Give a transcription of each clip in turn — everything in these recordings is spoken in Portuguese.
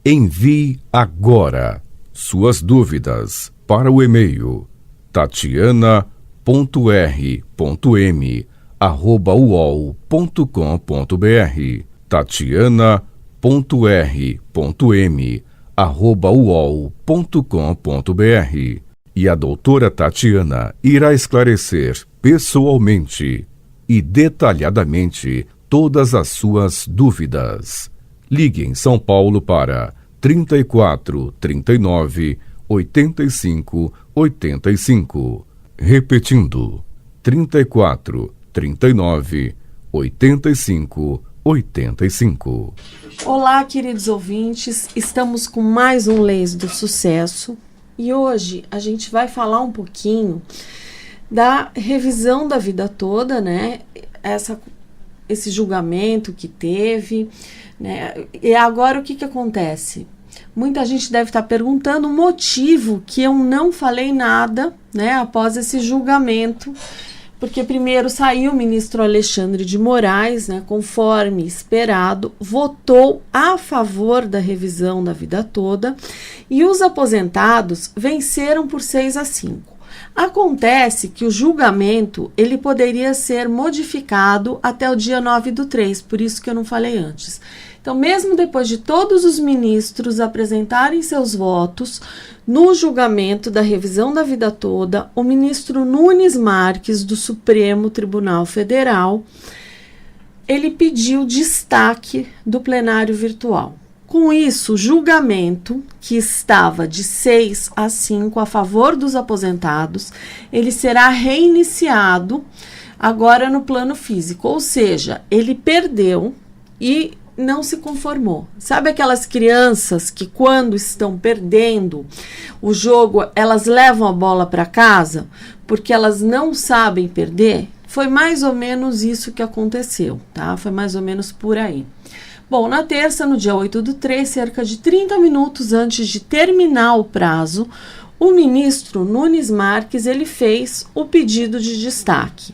Envie agora suas dúvidas para o e-mail tatiana.r.m@uol.com.br tatiana.r.m@uol.com.br e a doutora Tatiana irá esclarecer pessoalmente e detalhadamente todas as suas dúvidas. Ligue em São Paulo para 34 39 85 85. Repetindo, 34 39 85 85. Olá, queridos ouvintes, estamos com mais um Leis do Sucesso e hoje a gente vai falar um pouquinho da revisão da vida toda, né? Esse julgamento que teve, né? E agora o que acontece? Muita gente deve estar perguntando o motivo que eu não falei nada, né, após esse julgamento, porque primeiro saiu o ministro Alexandre de Moraes, né, conforme esperado, votou a favor da revisão da vida toda e os aposentados venceram por 6-5. Acontece que o julgamento ele poderia ser modificado até o dia 9/3, por isso que eu não falei antes. Então, mesmo depois de todos os ministros apresentarem seus votos no julgamento da revisão da vida toda, o ministro Nunes Marques, do Supremo Tribunal Federal, ele pediu destaque do plenário virtual. Com isso, o julgamento, que estava de 6-5 a favor dos aposentados, ele será reiniciado agora no plano físico, ou seja, ele perdeu e não se conformou. Sabe aquelas crianças que quando estão perdendo o jogo, elas levam a bola para casa porque elas não sabem perder? Foi mais ou menos isso que aconteceu, tá? Foi mais ou menos por aí. Bom, na terça, no dia 8/3, cerca de 30 minutos antes de terminar o prazo, o ministro Nunes Marques, ele fez o pedido de destaque.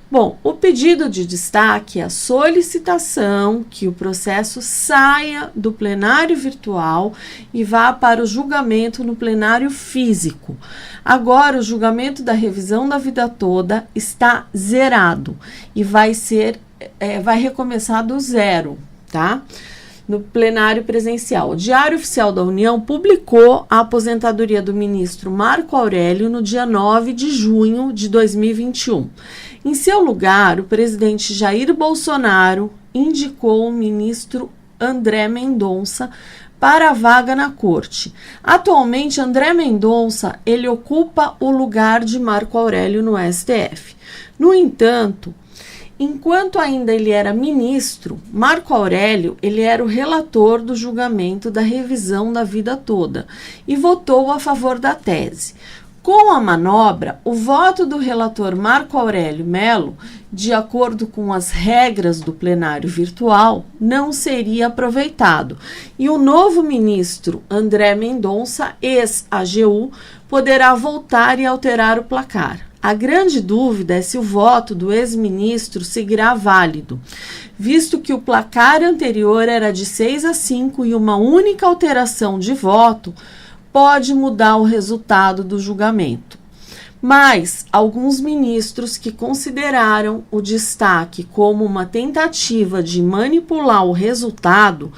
Bom, o pedido de destaque é a solicitação que o processo saia do plenário virtual e vá para o julgamento no plenário físico. Agora, o julgamento da revisão da vida toda está zerado e vai recomeçar do zero, tá? No plenário presencial. O Diário Oficial da União publicou a aposentadoria do ministro Marco Aurélio no dia 9 de junho de 2021. Em seu lugar, o presidente Jair Bolsonaro indicou o ministro André Mendonça para a vaga na corte. Atualmente, André Mendonça, ele ocupa o lugar de Marco Aurélio no STF. No entanto, enquanto ainda ele era ministro, Marco Aurélio ele era o relator do julgamento da revisão da vida toda e votou a favor da tese. Com a manobra, o voto do relator Marco Aurélio Melo, de acordo com as regras do plenário virtual, não seria aproveitado e o novo ministro André Mendonça, ex-AGU, poderá voltar e alterar o placar. A grande dúvida é se o voto do ex-ministro seguirá válido, visto que o placar anterior era de 6-5 e uma única alteração de voto pode mudar o resultado do julgamento. Mas alguns ministros que consideraram o destaque como uma tentativa de manipular o resultado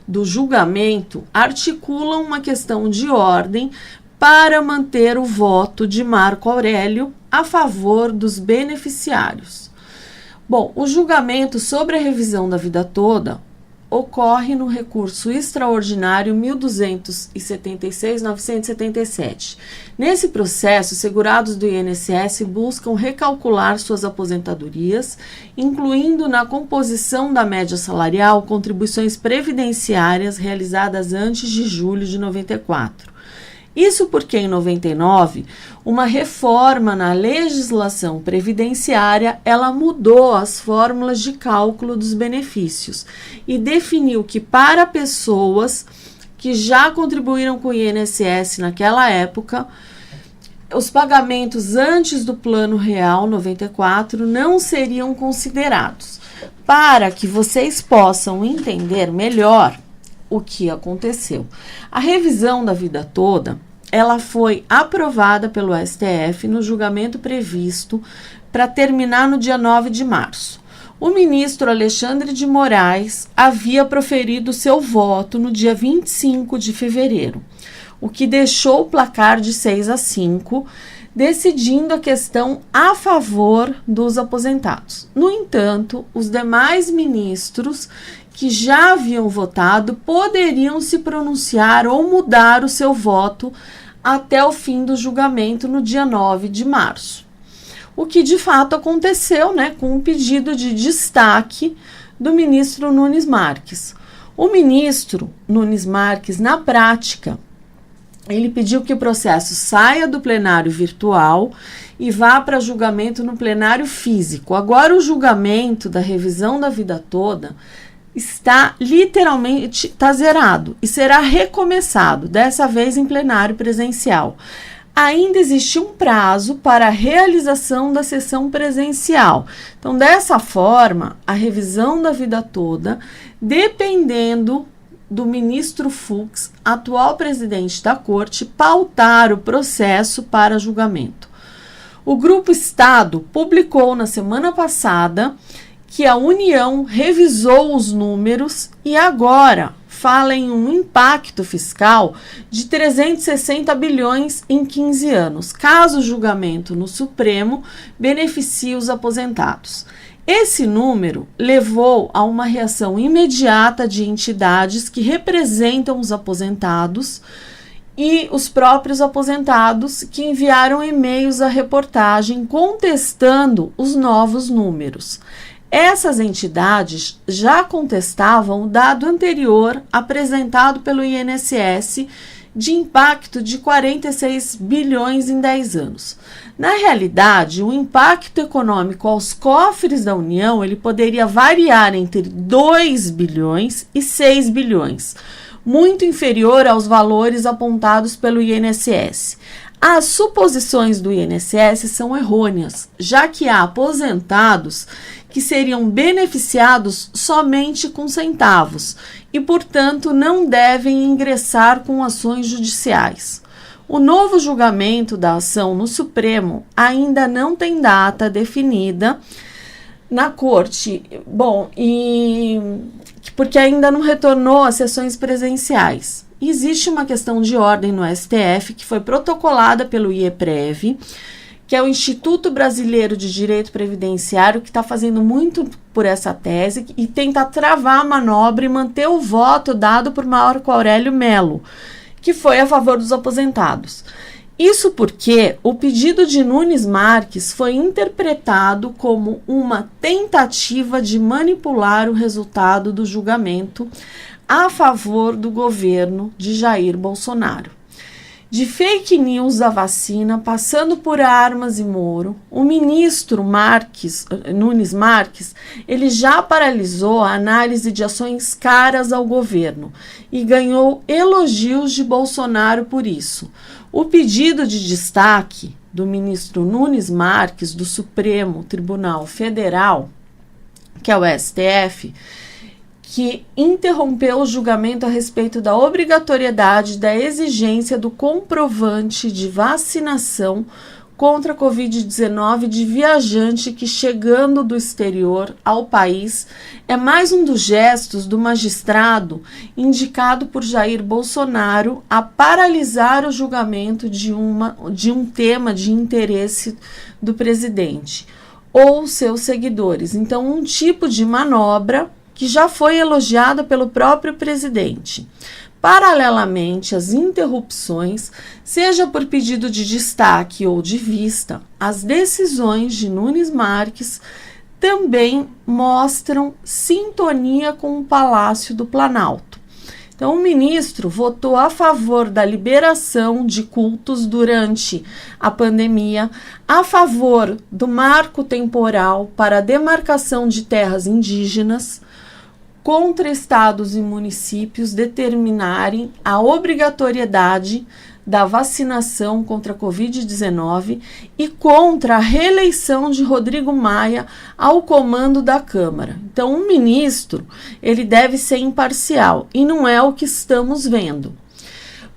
do julgamento articulam uma questão de ordem para manter o voto de Marco Aurélio a favor dos beneficiários. Bom, o julgamento sobre a revisão da vida toda ocorre no recurso extraordinário 1276-977. Nesse processo, segurados do INSS buscam recalcular suas aposentadorias, incluindo na composição da média salarial contribuições previdenciárias realizadas antes de julho de 94. Isso porque, em 99, uma reforma na legislação previdenciária, ela mudou as fórmulas de cálculo dos benefícios e definiu que para pessoas que já contribuíram com o INSS naquela época, os pagamentos antes do Plano Real 94 não seriam considerados. Para que vocês possam entender melhor, o que aconteceu. A revisão da vida toda, ela foi aprovada pelo STF no julgamento previsto para terminar no dia 9 de março. O ministro Alexandre de Moraes havia proferido seu voto no dia 25 de fevereiro, o que deixou o placar de 6-5, decidindo a questão a favor dos aposentados. No entanto, os demais ministros que já haviam votado poderiam se pronunciar ou mudar o seu voto até o fim do julgamento no dia 9 de março. O que de fato aconteceu, né, com o pedido de destaque do ministro Nunes Marques. O ministro Nunes Marques, na prática, ele pediu que o processo saia do plenário virtual e vá para julgamento no plenário físico. Agora, o julgamento da revisão da vida toda está literalmente zerado e será recomeçado, dessa vez em plenário presencial. Ainda existe um prazo para a realização da sessão presencial. Então, dessa forma, a revisão da vida toda, dependendo do ministro Fux, atual presidente da Corte, pautar o processo para julgamento. O Grupo Estado publicou na semana passada que a União revisou os números e agora fala em um impacto fiscal de 360 bilhões em 15 anos, caso o julgamento no Supremo beneficie os aposentados. Esse número levou a uma reação imediata de entidades que representam os aposentados e os próprios aposentados, que enviaram e-mails à reportagem contestando os novos números. Essas entidades já contestavam o dado anterior apresentado pelo INSS de impacto de 46 bilhões em 10 anos. Na realidade, o impacto econômico aos cofres da União ele poderia variar entre 2 bilhões e 6 bilhões, muito inferior aos valores apontados pelo INSS. As suposições do INSS são errôneas, já que há aposentados que seriam beneficiados somente com centavos e, portanto, não devem ingressar com ações judiciais. O novo julgamento da ação no Supremo ainda não tem data definida na Corte, porque ainda não retornou às sessões presenciais. Existe uma questão de ordem no STF que foi protocolada pelo IEPREV, que é o Instituto Brasileiro de Direito Previdenciário, que está fazendo muito por essa tese e tenta travar a manobra e manter o voto dado por Marco Aurélio Mello, que foi a favor dos aposentados. Isso porque o pedido de Nunes Marques foi interpretado como uma tentativa de manipular o resultado do julgamento a favor do governo de Jair Bolsonaro. De fake news da vacina, passando por armas e Moro, o ministro Nunes Marques, ele já paralisou a análise de ações caras ao governo e ganhou elogios de Bolsonaro por isso. O pedido de destaque do ministro Nunes Marques do Supremo Tribunal Federal, que é o STF, que interrompeu o julgamento a respeito da obrigatoriedade da exigência do comprovante de vacinação contra a Covid-19 de viajante que, chegando do exterior ao país, é mais um dos gestos do magistrado indicado por Jair Bolsonaro a paralisar o julgamento de um tema de interesse do presidente ou seus seguidores. Então, um tipo de manobra que já foi elogiada pelo próprio presidente. Paralelamente às interrupções, seja por pedido de destaque ou de vista, as decisões de Nunes Marques também mostram sintonia com o Palácio do Planalto. Então, o ministro votou a favor da liberação de cultos durante a pandemia, a favor do marco temporal para a demarcação de terras indígenas, contra estados e municípios determinarem a obrigatoriedade da vacinação contra a Covid-19 e contra a reeleição de Rodrigo Maia ao comando da Câmara. Então, um ministro, ele deve ser imparcial, e não é o que estamos vendo.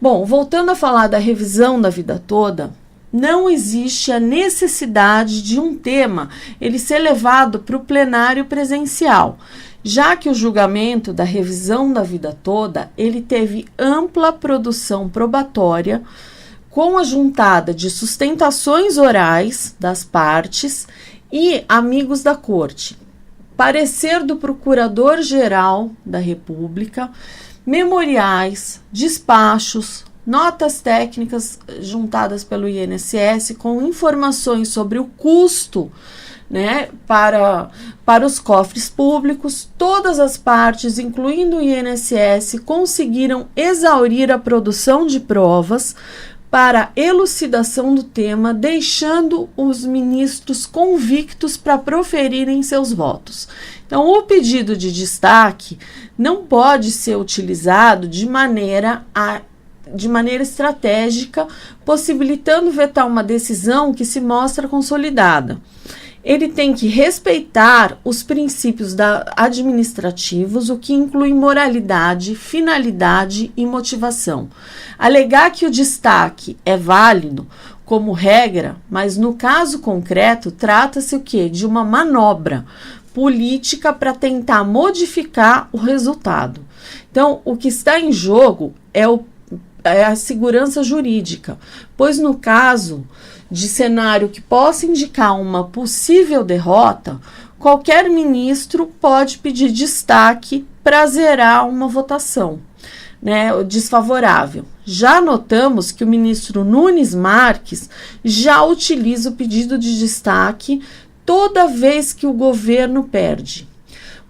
Bom, voltando a falar da revisão da vida toda, não existe a necessidade de um tema ele ser levado para o plenário presencial, já que o julgamento da revisão da vida toda, ele teve ampla produção probatória, com a juntada de sustentações orais das partes e amigos da corte, parecer do Procurador-Geral da República, memoriais, despachos, notas técnicas juntadas pelo INSS com informações sobre o custo, né, para os cofres públicos. Todas as partes, incluindo o INSS, conseguiram exaurir a produção de provas para elucidação do tema, deixando os ministros convictos para proferirem seus votos. Então, o pedido de destaque não pode ser utilizado de maneira estratégica, possibilitando vetar uma decisão que se mostra consolidada. Ele tem que respeitar os princípios administrativos, o que inclui moralidade, finalidade e motivação. Alegar que o destaque é válido como regra, mas no caso concreto trata-se o quê? De uma manobra política para tentar modificar o resultado. Então, o que está em jogo é a segurança jurídica, pois no caso de cenário que possa indicar uma possível derrota, qualquer ministro pode pedir destaque para zerar uma votação, né, desfavorável. Já notamos que o ministro Nunes Marques já utiliza o pedido de destaque toda vez que o governo perde.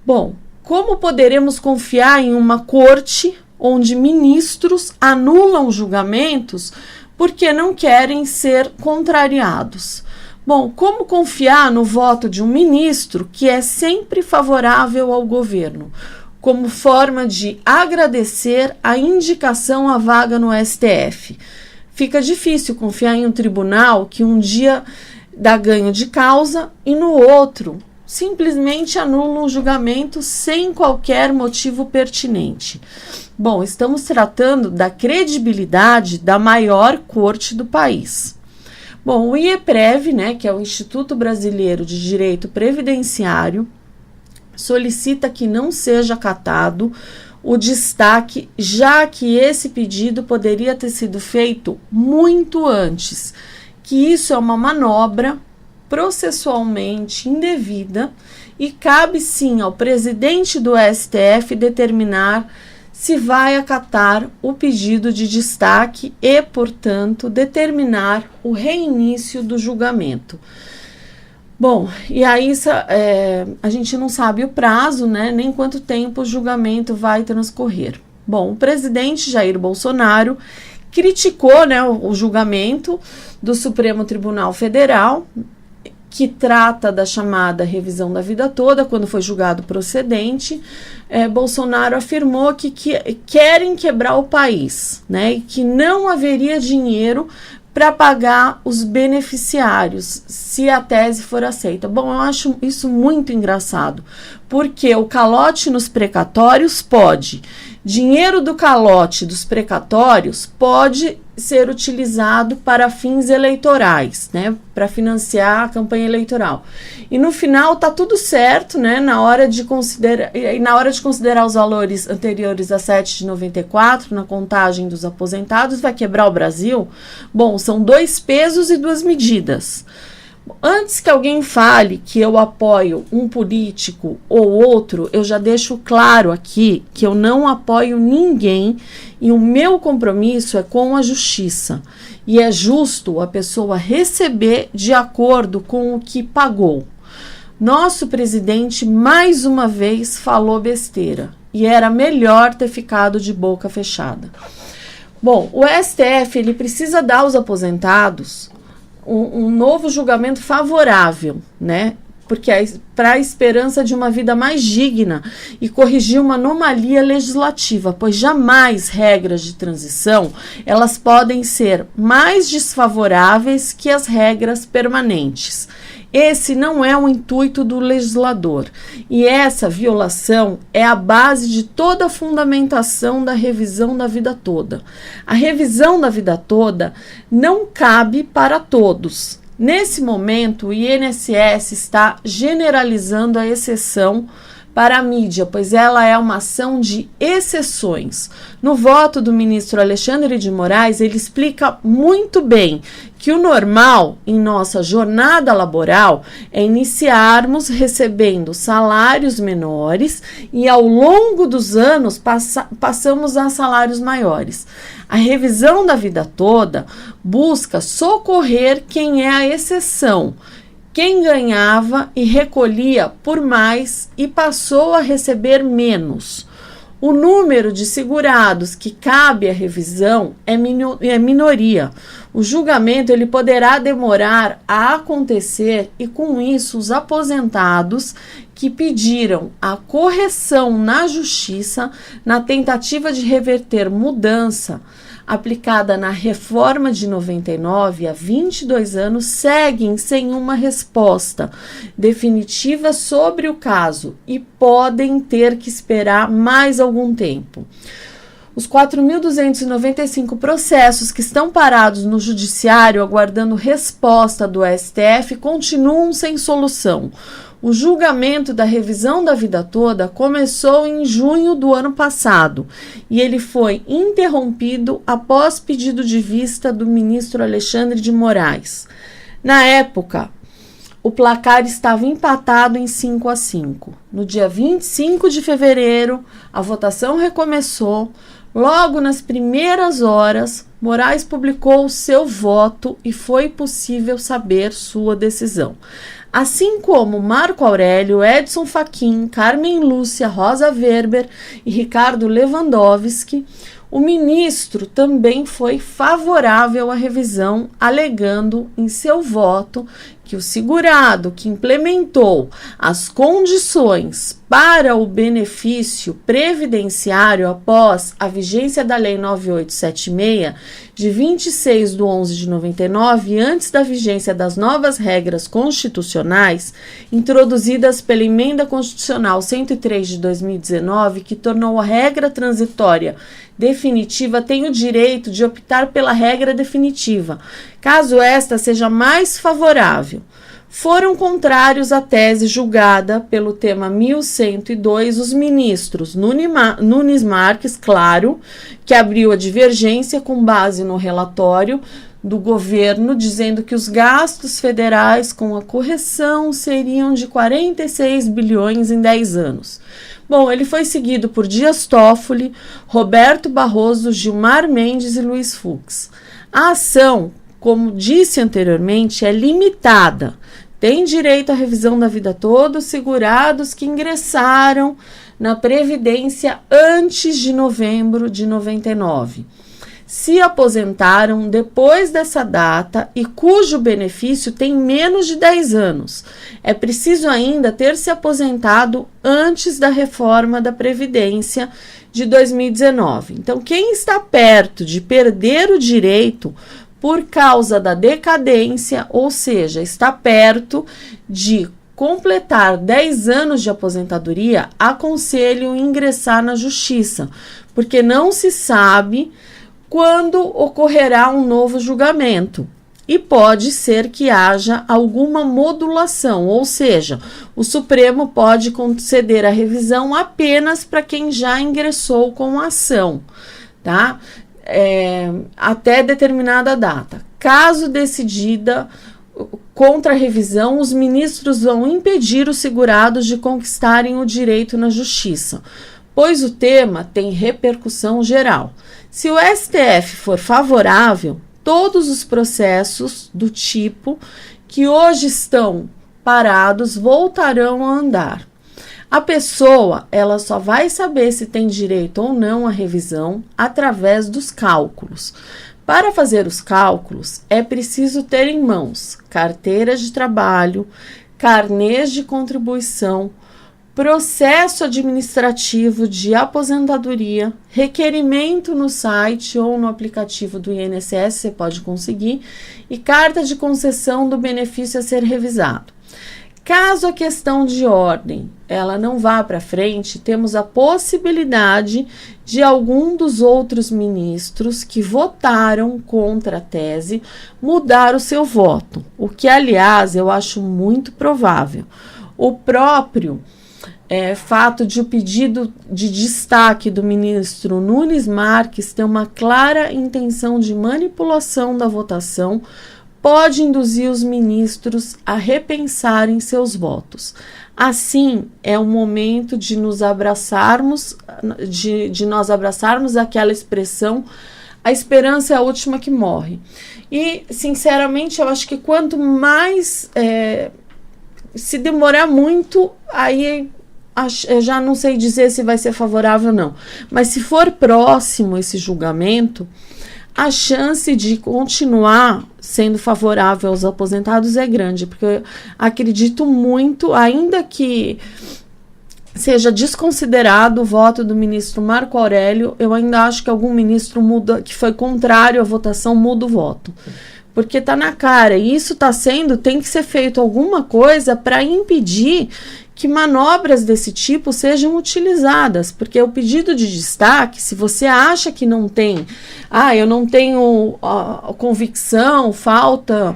Bom, como poderemos confiar em uma corte onde ministros anulam julgamentos porque não querem ser contrariados? Bom, como confiar no voto de um ministro que é sempre favorável ao governo, como forma de agradecer a indicação à vaga no STF? Fica difícil confiar em um tribunal que um dia dá ganho de causa e no outro simplesmente anula um julgamento sem qualquer motivo pertinente. Bom, estamos tratando da credibilidade da maior corte do país. Bom, o IEPREV, né, que é o Instituto Brasileiro de Direito Previdenciário, solicita que não seja acatado o destaque, já que esse pedido poderia ter sido feito muito antes, que isso é uma manobra processualmente indevida e cabe sim ao presidente do STF determinar se vai acatar o pedido de destaque e, portanto, determinar o reinício do julgamento. Bom, e aí a gente não sabe o prazo, né, nem quanto tempo o julgamento vai transcorrer. Bom, o presidente Jair Bolsonaro criticou, né, o julgamento do Supremo Tribunal Federal, que trata da chamada revisão da vida toda, quando foi julgado procedente. Bolsonaro afirmou que querem quebrar o país, né, e que não haveria dinheiro para pagar os beneficiários, se a tese for aceita. Bom, eu acho isso muito engraçado, porque o calote nos precatórios pode. Dinheiro do calote dos precatórios pode ser utilizado para fins eleitorais, né, para financiar a campanha eleitoral. E no final tá tudo certo, né, na hora de considerar os valores anteriores a 7 de 94, na contagem dos aposentados, vai quebrar o Brasil? Bom, são 2 pesos e 2 medidas. Antes que alguém fale que eu apoio um político ou outro, eu já deixo claro aqui que eu não apoio ninguém e o meu compromisso é com a justiça. E é justo a pessoa receber de acordo com o que pagou. Nosso presidente, mais uma vez, falou besteira e era melhor ter ficado de boca fechada. Bom, o STF ele precisa dar aos aposentados um novo julgamento favorável, né? Porque para a esperança de uma vida mais digna e corrigir uma anomalia legislativa, pois jamais regras de transição elas podem ser mais desfavoráveis que as regras permanentes. Esse não é o intuito do legislador, e essa violação é a base de toda a fundamentação da revisão da vida toda. A revisão da vida toda não cabe para todos. Nesse momento, o INSS está generalizando a exceção para a mídia, pois ela é uma ação de exceções. No voto do ministro Alexandre de Moraes, ele explica muito bem que o normal em nossa jornada laboral é iniciarmos recebendo salários menores e ao longo dos anos passamos a salários maiores. A revisão da vida toda busca socorrer quem é a exceção, quem ganhava e recolhia por mais e passou a receber menos. O número de segurados que cabe à revisão é minoria. O julgamento ele poderá demorar a acontecer e, com isso, os aposentados que pediram a correção na justiça na tentativa de reverter mudança aplicada na reforma de 99 há 22 anos, seguem sem uma resposta definitiva sobre o caso e podem ter que esperar mais algum tempo. Os 4.295 processos que estão parados no judiciário aguardando resposta do STF continuam sem solução. O julgamento da revisão da vida toda começou em junho do ano passado e ele foi interrompido após pedido de vista do ministro Alexandre de Moraes. Na época, o placar estava empatado em 5-5. No dia 25 de fevereiro, a votação recomeçou. Logo nas primeiras horas, Moraes publicou o seu voto e foi possível saber sua decisão. Assim como Marco Aurélio, Edson Fachin, Carmen Lúcia, Rosa Weber e Ricardo Lewandowski, o ministro também foi favorável à revisão, alegando em seu voto que o segurado que implementou as condições para o benefício previdenciário após a vigência da Lei 9876, de 26/11 de 99, antes da vigência das novas regras constitucionais, introduzidas pela Emenda Constitucional 103 de 2019, que tornou a regra transitória definitiva, tem o direito de optar pela regra definitiva, caso esta seja mais favorável. Foram contrários à tese julgada pelo tema 1102 os ministros Nunes Marques, claro, que abriu a divergência com base no relatório do governo, dizendo que os gastos federais com a correção seriam de 46 bilhões em 10 anos. Bom, ele foi seguido por Dias Toffoli, Roberto Barroso, Gilmar Mendes e Luiz Fux. A ação, como disse anteriormente, é limitada. Tem direito à revisão da vida toda os segurados que ingressaram na Previdência antes de novembro de 99. Se aposentaram depois dessa data e cujo benefício tem menos de 10 anos. É preciso ainda ter se aposentado antes da reforma da Previdência de 2019. Então, quem está perto de perder o direito por causa da decadência, ou seja, está perto de completar 10 anos de aposentadoria, aconselho ingressar na justiça, porque não se sabe quando ocorrerá um novo julgamento. E pode ser que haja alguma modulação, ou seja, o Supremo pode conceder a revisão apenas para quem já ingressou com a ação, tá? Até determinada data. Caso decidida contra a revisão, os ministros vão impedir os segurados de conquistarem o direito na justiça, pois o tema tem repercussão geral. Se o STF for favorável, todos os processos do tipo que hoje estão parados voltarão a andar. A pessoa, ela só vai saber se tem direito ou não à revisão através dos cálculos. Para fazer os cálculos, é preciso ter em mãos carteira de trabalho, carnês de contribuição, processo administrativo de aposentadoria, requerimento no site ou no aplicativo do INSS, você pode conseguir, e carta de concessão do benefício a ser revisado. Caso a questão de ordem ela não vá para frente, temos a possibilidade de algum dos outros ministros que votaram contra a tese mudar o seu voto, o que, aliás, eu acho muito provável. O próprio fato de o pedido de destaque do ministro Nunes Marques ter uma clara intenção de manipulação da votação pode induzir os ministros a repensarem seus votos. Assim, é o momento de nos abraçarmos, de nós abraçarmos aquela expressão, a esperança é a última que morre. E, sinceramente, eu acho que quanto mais se demorar muito, aí eu já não sei dizer se vai ser favorável ou não. Mas se for próximo esse julgamento, a chance de continuar sendo favorável aos aposentados é grande, porque eu acredito muito, ainda que seja desconsiderado o voto do ministro Marco Aurélio, eu ainda acho que algum ministro que foi contrário à votação muda o voto. Porque está na cara, e isso tem que ser feito alguma coisa para impedir que manobras desse tipo sejam utilizadas, porque o pedido de destaque, se você acha que não tem, eu não tenho convicção, faltam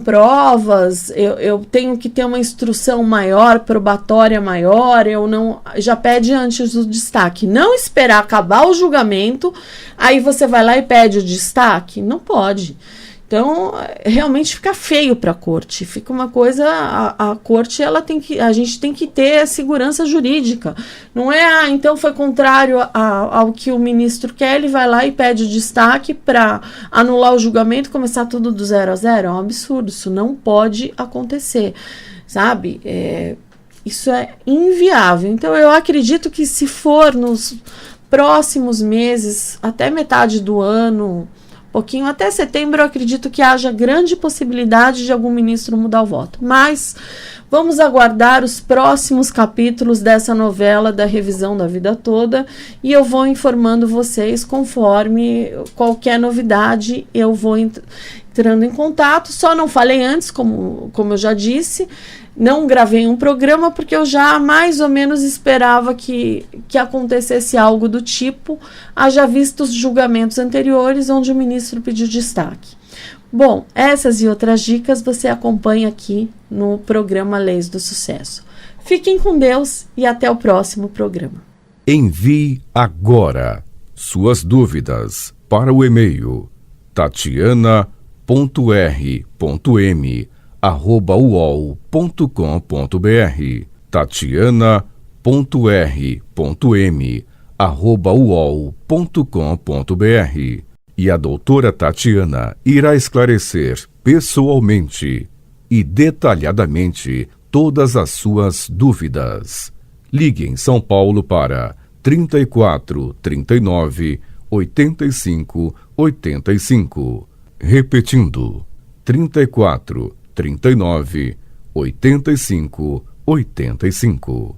provas, eu tenho que ter uma instrução maior, probatória maior, já pede antes do destaque. Não esperar acabar o julgamento, aí você vai lá e pede o destaque? Não pode. Então, realmente fica feio para a corte. Fica uma coisa, a corte, a gente tem que ter a segurança jurídica. Não é, então foi contrário ao que o ministro quer, ele vai lá e pede o destaque para anular o julgamento e começar tudo do 0 a 0. É um absurdo, isso não pode acontecer, sabe? Isso é inviável. Então, eu acredito que se for nos próximos meses, até metade do ano, pouquinho, até setembro, eu acredito que haja grande possibilidade de algum ministro mudar o voto. Mas vamos aguardar os próximos capítulos dessa novela da revisão da vida toda e eu vou informando vocês conforme qualquer novidade, eu vou entrando em contato. Só não falei antes, como eu já disse, não gravei um programa porque eu já mais ou menos esperava que acontecesse algo do tipo, haja visto os julgamentos anteriores onde o ministro pediu destaque. Bom, essas e outras dicas você acompanha aqui no programa Leis do Sucesso. Fiquem com Deus e até o próximo programa. Envie agora suas dúvidas para o e-mail tatiana.r.m@uol.com.br tatiana.r.m@uol.com.br E a doutora Tatiana irá esclarecer pessoalmente e detalhadamente todas as suas dúvidas. Ligue em São Paulo para 34 39 85 85. Repetindo, 34 39 85 85.